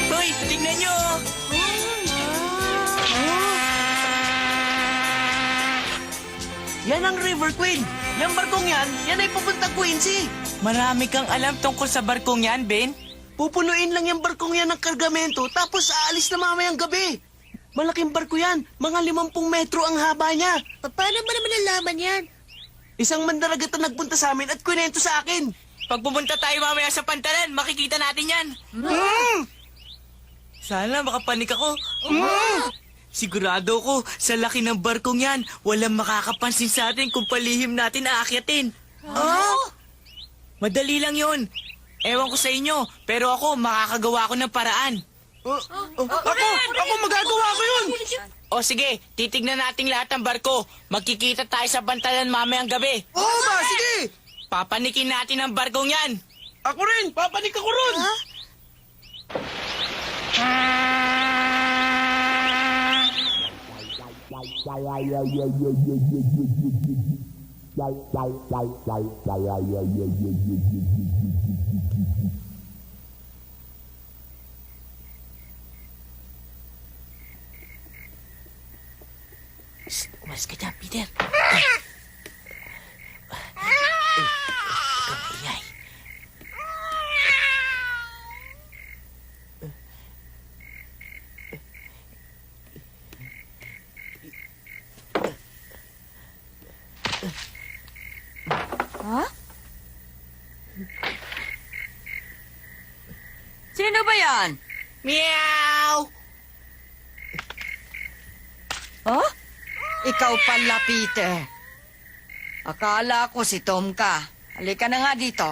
Hoy, tingnan nyo! Yan ang River Queen. Yung barkong yan ay pupuntang Quincy. Marami kang alam tungkol sa barkong yan, Ben? Pupunuin lang yung barkong yan ng kargamento tapos aalis na mamayang gabi. Malaking barko yan. Mga 50 metro ang haba niya. Paano ba naman nalaman yan? Isang mandaragat na nagpunta sa amin at kwento sa akin. Pag pumunta tayo mamaya sa pantalan, makikita natin yan. Sana makapanik ako. Sigurado ko, sa laki ng barkong yan, walang makakapansin sa atin kung palihim natin aakyatin. Madali lang yon. Ewan ko sa inyo, pero ako, makakagawa ko ng paraan. Ako magagawa ko yun. O sige, titignan natin lahat ng barko. Magkikita tayo sa bantalan mamayang gabi. Oo ba, sige. Papanikin natin ang barkong yan. Ako rin, papanik ako ron. Umalis ka dyan, Peter. Kamingay. Sino ba yan? Meow! Oh? Ikaw pala, Peter. Akala ko si Tom ka. Halika na nga dito.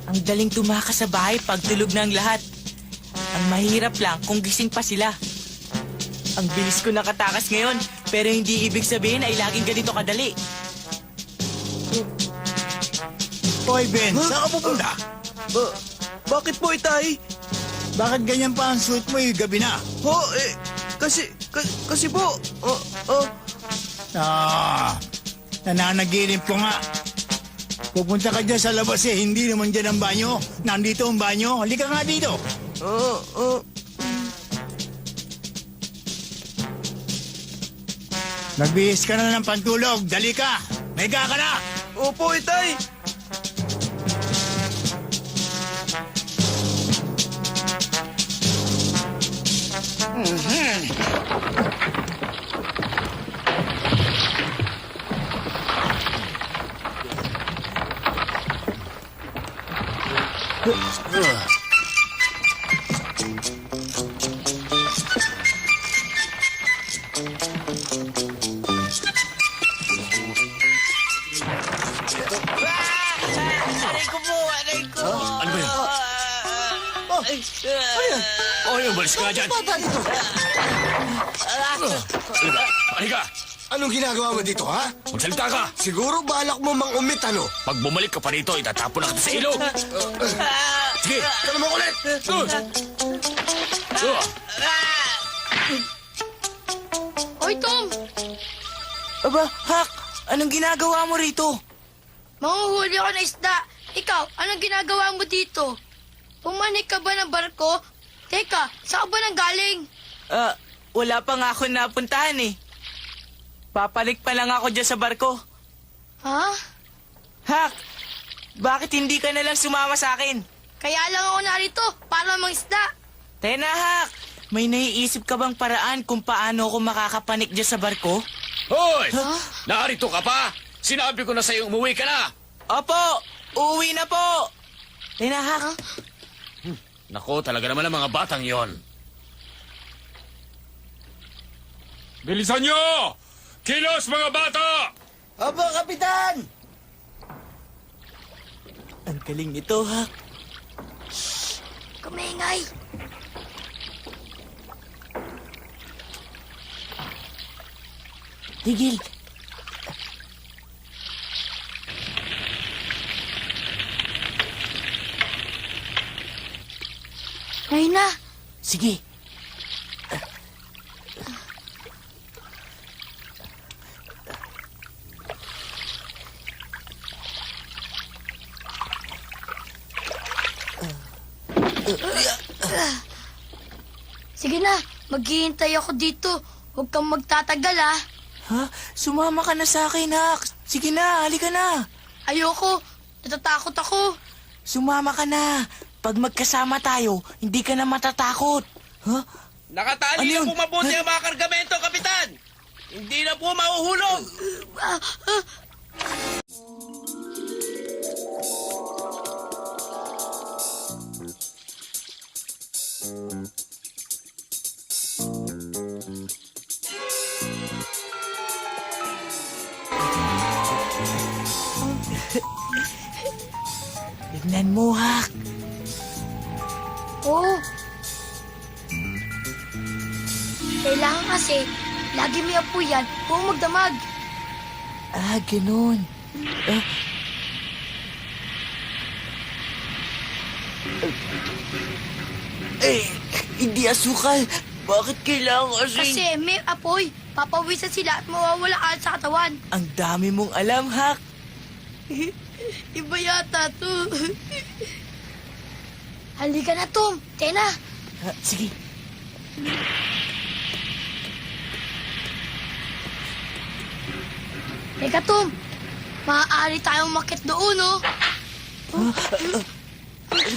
Ang daling tumakas sa bahay pag tulog na ang lahat. Ang mahirap lang kung gising pa sila. Ang bilis ko nakatakas ngayon, pero hindi ibig sabihin ay laging ganito kadali. Hoy, Ben, saan ka pupunta? Bakit po, Itay? Bakit ganyan pa ang suit mo gabi na? Kasi po, Nananaginip ko nga. Pupunta ka dyan sa labas hindi naman dyan ang banyo. Nandito ang banyo. Halika nga dito. Nagbihis ka na ng pantulog. Dali ka. Mega ka na. Opo, Itay. Aray ko po, aray ko. Ano ba yun? Umalis ka nga dyan. Halika, Anong ginagawa mo dito, ha? magsalita ka. Siguro balak mo mang umit, ano? Pag bumalik ka pa rito, itatapon na kita sa ilog. Sige. Ikaw naman ulit! Hoy, Tom! Aba, Hak, anong ginagawa mo rito? Manguhuli ako ng isda. Ikaw, anong ginagawa mo dito? Pumanik ka ba ng barko? Teka, saan ka ba nang galing? Wala pa nga ako napuntahan eh. Papalik pa lang ako dyan sa barko. Ha? Hak, bakit hindi ka na lang sumama sa akin? Kaya lang ako narito para mangisda. Tena, Hak, may naiisip ka bang paraan kung paano ako makakapanik dyan sa barko? Hoy! Narito ka pa? Sinabi ko na sa'yo umuwi ka na. Opo, uuwi na po. Tena, Hak, Nako, talaga naman ang mga batang yon. Bilisan nyo! Kilos, mga bata! Opo, Kapitan! ang galing nito, Hak. Kumingay. Tigil. Ngayon na. Sige. Sige na, maghihintay ako dito. Huwag kang magtatagal, ha? Ha? Sumama ka na sa akin, Hak. Sige na, halika na. Ayoko. Natatakot ako. Sumama ka na. Pag magkasama tayo, hindi ka na matatakot. Ha? Nakatali Ano yun? na po mabuti ang mga kargamento, Kapitan! Hindi na po mahuhulog! Tignan mo, Hak. Oo. Kailangan kasi, lagi may apoy yan, huwag magdamag. Ah, ganun. Hindi asukal. Bakit kailangan Kasi may apoy, papawisan sila at mawawala ka sa katawan. Ang dami mong alam, Hak. Iba yata to. Halika na, Tom. Tena. Ha, sige. Teka, Tom. Maaari tayong makit doon, no?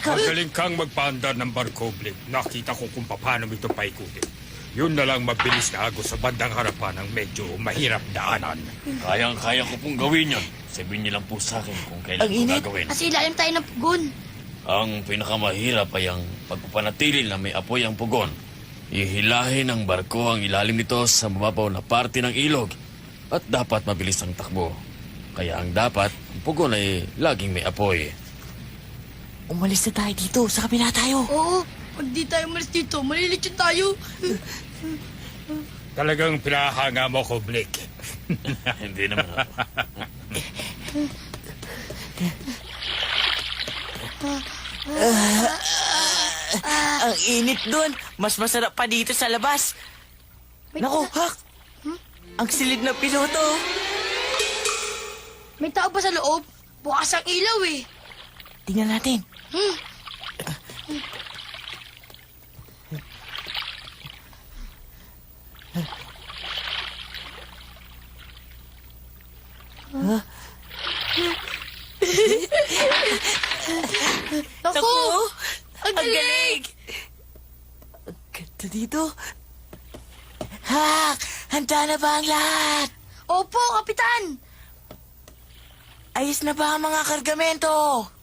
Magaling kang magpaandar ng barko, Blake. Nakita ko kung paano ito paikutin. Yun na lang mabilis na agos sa bandang harapan ng medyo mahirap daanan. Kayang-kaya ko pong gawin yun. Sabihin niyo lang po sa akin kung kailan Ang ko init. gagawin. Kasi ilalim tayo ng pugon. Ang pinakamahirap ay ang pagpapanatili na may apoy ang pugon. Ihilahin ng barko ang ilalim nito sa mababaw na parte ng ilog at dapat mabilis ang takbo. Kaya ang dapat, ang pugon ay laging may apoy. Umalis na tayo dito. Sa kabila tayo. Oo, pag di tayo malis dito, malilitsyon tayo. Talagang pinahanga mo ko, Blake. Hindi naman ako. Ang init doon. Mas masarap pa dito sa labas. May Naku, Hak. Ang silid na piloto. May tao ba sa loob? Bukas ang ilaw eh. Tingnan natin. Naku! Ang galing! Ang ganda dito. Hak! Handa na ba ang lahat? Opo, Kapitan! Ayos na ba ang mga kargamento?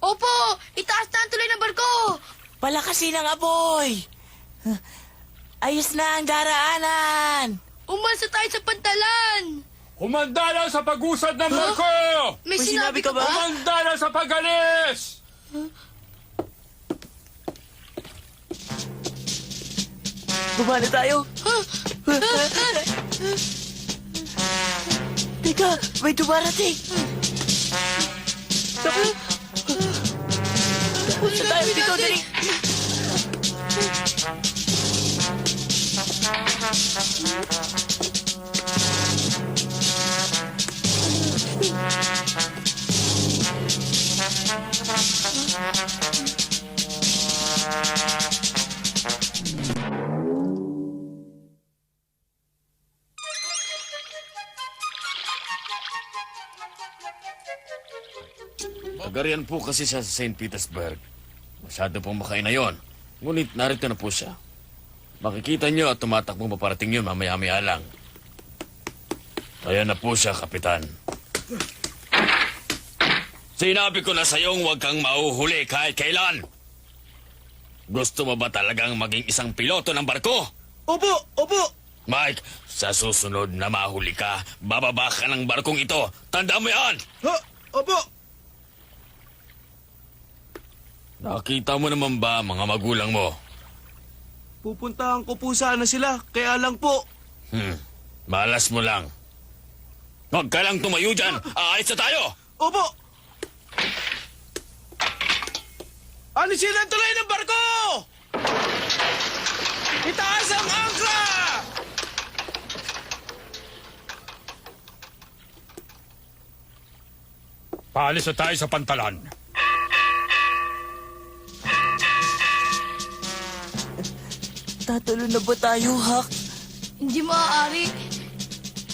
Opo! Itaas na ang tuloy ng barko! Palakasin ang apoy. Ayos na ang daraanan. Umalis na tayo sa pantalan! Humanda na sa pag-usad ng barko! May May sinabi ka ba? Humanda na sa pag-alis! Baba na tayo. Teka, may dumarating. Sa tayo dito, dali. Tagarian po kasi siya sa St. Petersburg. Masyado pong makain na yon. Ngunit narito na po siya. Makikita niyo at tumatakbong paparating yun mamaya-maya lang. Ayan na po siya, Kapitan. Sinabi ko na sa'yong huwag kang mauhuli kahit kailan. Gusto mo ba talagang maging isang piloto ng barko? Opo! Opo! Mike, sa susunod na mahuli ka, bababa ka ng barkong ito. Tandaan mo yan! Ha? Opo! Nakita mo naman ba mga magulang mo? Pupuntahan ko po sana sila, kaya lang po. Malas mo lang. Huwag ka lang tumayo dyan. Aalis na tayo! Opo! Alisin ang tuloy ng barko! Itaas ang angkla! Paalis na tayo sa pantalan. Matatalo na ba tayo, Hak? Hindi maaari.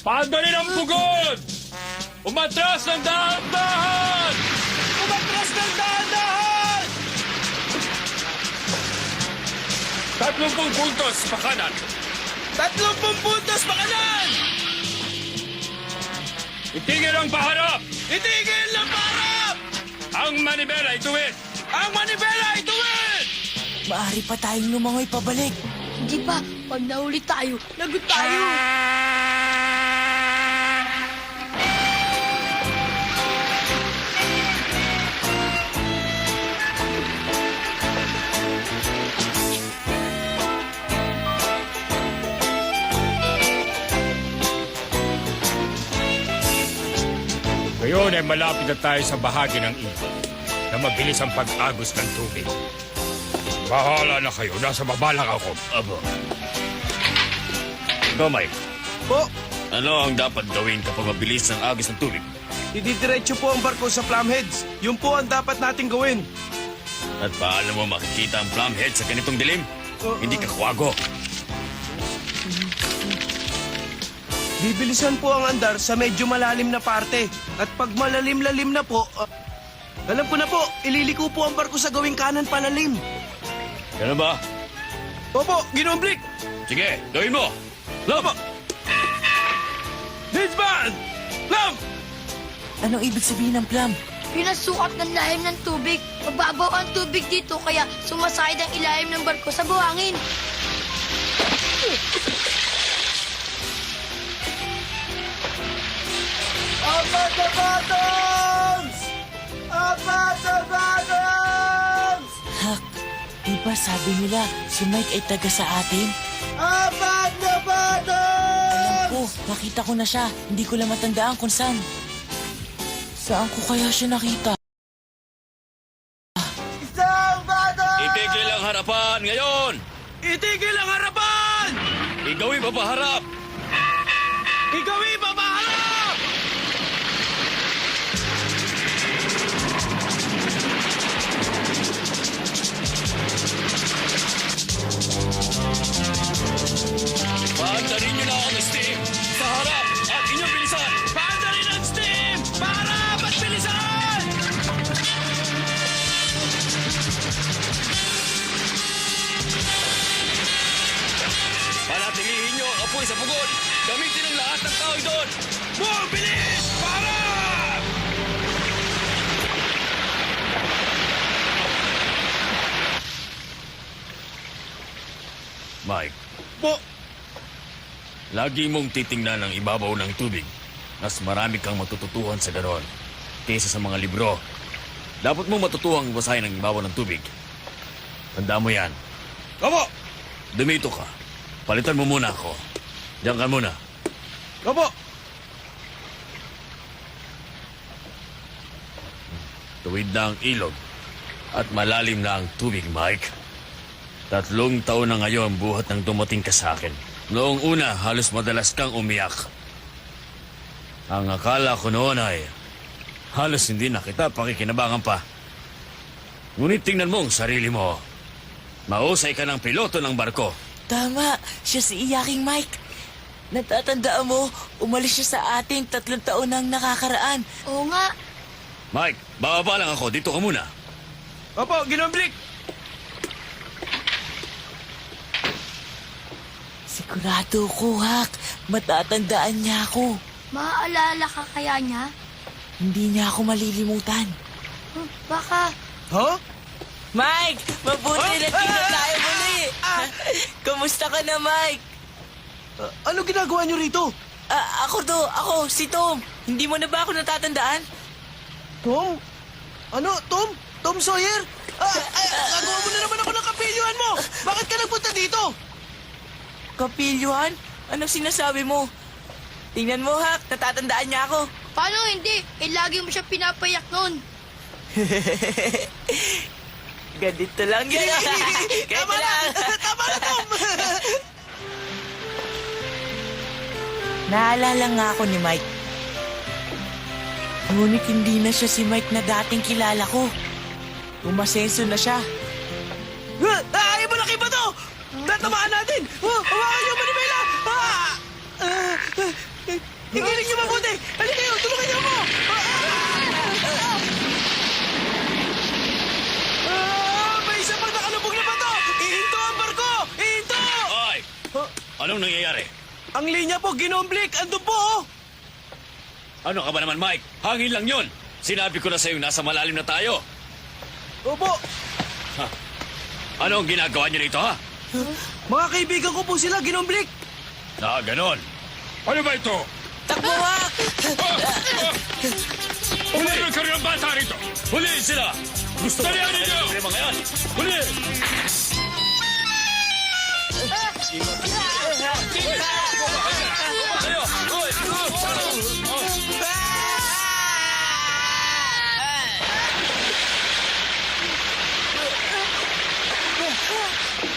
Paandalin ang pugon! Umatras ng dahan-dahan! Umatras ng dahan-dahan! 30 puntos pa kanan. 30 puntos pa kanan! Itigil ang paharap! Itigil ang paharap! Ang manibela ituwid! Ang manibela ituwid! Maari pa tayong lumangoy pabalik. Hindi pa. Pag nahuli tayo, lagot tayo. Ngayon ay malapit na tayo sa bahagi ng ilog na mabilis ang pag-agos ng tubig. Bahala na kayo. Nasa baba lang ako. Abo. Ikaw, Mike. Po, Ano ang dapat gawin kapag mabilis ang agos ng tubig? ididiretso po ang barko sa Plumheads. Yun po ang dapat nating gawin. At paano mo makikita ang plumhead sa ganitong dilim? Hindi ka kwago. Bibilisan po ang andar sa medyo malalim na parte. At pag malalim-lalim na po, alam ko na po, ililiko po ang barko sa gawing kanan palalim. Ganun ba? Opo, Ginoong Blick! Sige, gawin mo! Love! Disband! Plum! Anong ibig sabihin ng plum? Pinasukat ng lahim ng tubig. Mababaw ang tubig dito kaya sumasayad ang ilalim ng barko sa buhangin. Apat na bottoms! Apat na bottoms! Hak, di ba sabi nila si Mike ay taga sa atin? Apat na bottoms! Alam ko, nakita ko na siya. Hindi ko lang matandaan kung saan. Saan ko kaya siya nakita? Isang bottom! Itigil ang harapan ngayon! Itigil ang harapan! Igawin pa paharap! Igawin pa maharap! Paandarin niyo na ang steam sa harap at inyong bilisan! Paandarin ang steam! Paharap at bilisan! Panatilihin niyo ang apoy sa pugon! Gamitin ang lahat ng tao doon! More bilis! Paharap! Mike, Po, lagi mong titingnan ang ibabaw ng tubig. Mas marami kang matututuhan sa ganon kaysa sa mga libro. Dapat mong matutuhang basahin ang ibabaw ng tubig. Tanda mo yan. Opo! Dumito ka. Palitan mo muna ako. Diyan ka muna. Opo! Tuwid na ang ilog. At malalim na ang tubig, Mike. 3 taon na ngayon buhat nang dumating ka sa akin. Noong una, halos madalas kang umiyak. Ang akala ko noon ay halos hindi na kita pakikinabangan pa. Ngunit tingnan mo ang sarili mo. Mahusay ka ng piloto ng barko. Tama, siya si Iyaking Mike. Natatandaan mo, umalis siya sa atin 3 taon nang nakakaraan. Oo nga. Mike, bababa lang ako. Dito ka muna. Opo, Ginoong Blick! Sigurado ko, Hak. Matatandaan niya ako. Maaalala ka kaya niya? Hindi niya ako malilimutan. Baka. Huh? Mike! Mabuti na tingnan tayo muli! Kamusta ka na, Mike? Ano ginagawa niyo rito? Ako, si Tom. Hindi mo na ba ako natatandaan? Tom? Ano, Tom? Tom Sawyer? Nagawa mo na naman ako ng kapilyuhan mo! Bakit ka nagpunta dito? Kapilyuhan? Anong sinasabi mo? Tingnan mo, Hak. Natatandaan niya ako. Paano hindi? Lagi mo siya pinapayak noon. Ganito lang yan. Tama na! Tama na, Tom! Naalala nga ako ni Mike. Ngunit hindi na siya si Mike na dating kilala ko. Umasenso na siya. Ay, malaki ba to? Tatamaan natin! Hawakan niyo, Manibela! Higiling niyo mabuti! Halika kayo! Tulungan niyo mo! May isa pang nakalubog na bato! Ihinto ang barko! Ihinto! Ay! Anong nangyayari? Ang linya po, ginomblik! Andun po, oh! Ano ka ba naman, Mike? Hangin lang yun. Sinabi ko na sa'yo, nasa malalim na tayo. Opo! Ano ang ginagawa niyo rito, ha? Mga kaibigan ko po sila, ginomblik! Ganon. Ano ba ito? Takbo, Hak! Umayon ka rin ang bata rito! Huliin sila! Gusto ko Dalihan na ninyo! ng mga yan! Huli! Kayo! Hoy!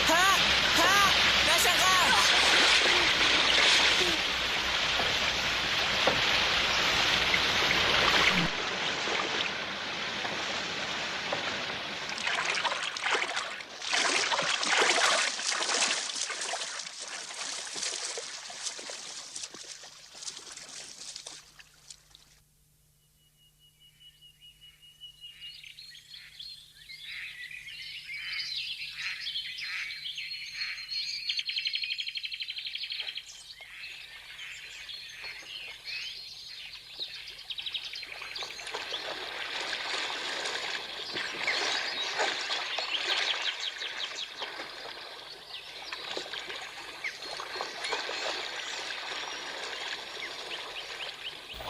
Hak! Hak! Nasaan ka?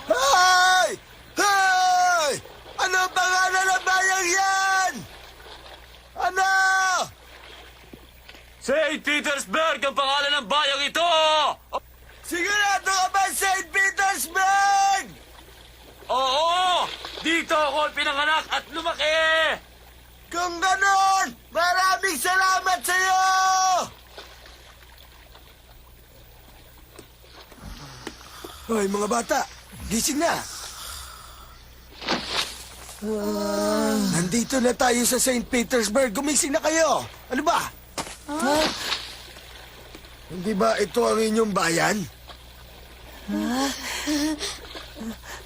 Hoy! Hoy! Ano ang pangalan ng bayang yan? Ano? St. Petersburg ang pangalan ng bayang ito! Sigurado ka ba St. Petersburg? Oo! Dito ako pinanganak at lumaki! Kung ganon, maraming salamat sa'yo! Hoy, mga bata, gising na. Nandito na tayo sa St. Petersburg. Gumising na kayo. Ano ba? Hindi ba ito ang inyong bayan?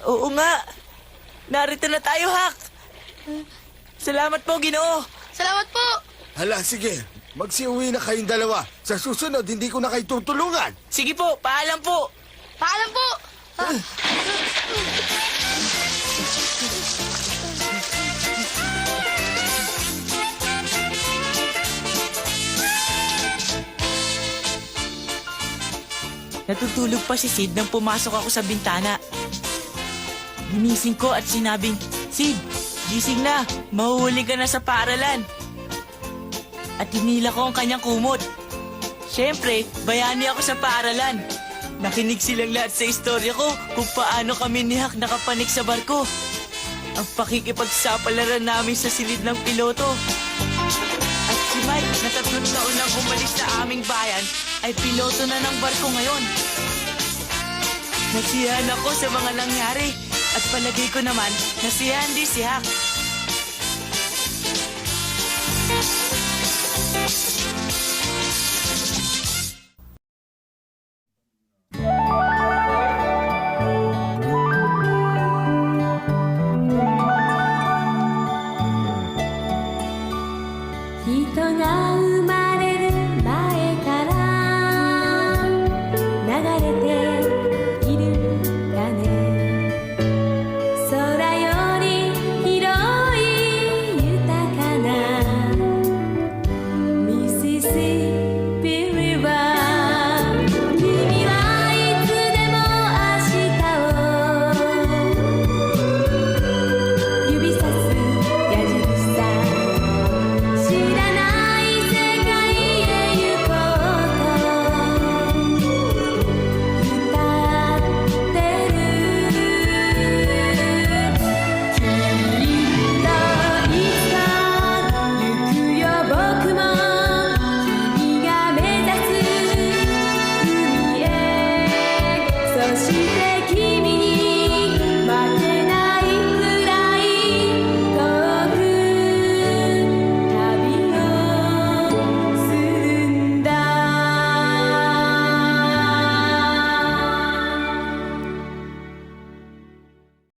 Oo nga. Narito na tayo, Hak. Salamat po, Ginoo. Salamat po! Hala, sige. Magsiuwi na kayong dalawa. Sa susunod, hindi ko na kayo tutulungan. Sige po, paalam po. Paalam po! Natutulog pa si Sid nang pumasok ako sa bintana. Ginising ko at sinabing, Sid, gising na. Mahuhuli ka na sa paaralan. At hinila ko ang kanyang kumot. Siyempre, bayani ako sa paaralan. Nakinig silang lahat sa istorya ko kung paano kami ni Hak nakapanik sa barko. Ang pakikipagsapalaran namin sa silid ng piloto. At si Mike, na 3 taon nang umalis sa aming bayan, ay piloto na ng barko ngayon. Nasiyahan ako sa mga nangyari at palagay ko naman nasiyahan din si Hak.人が生ま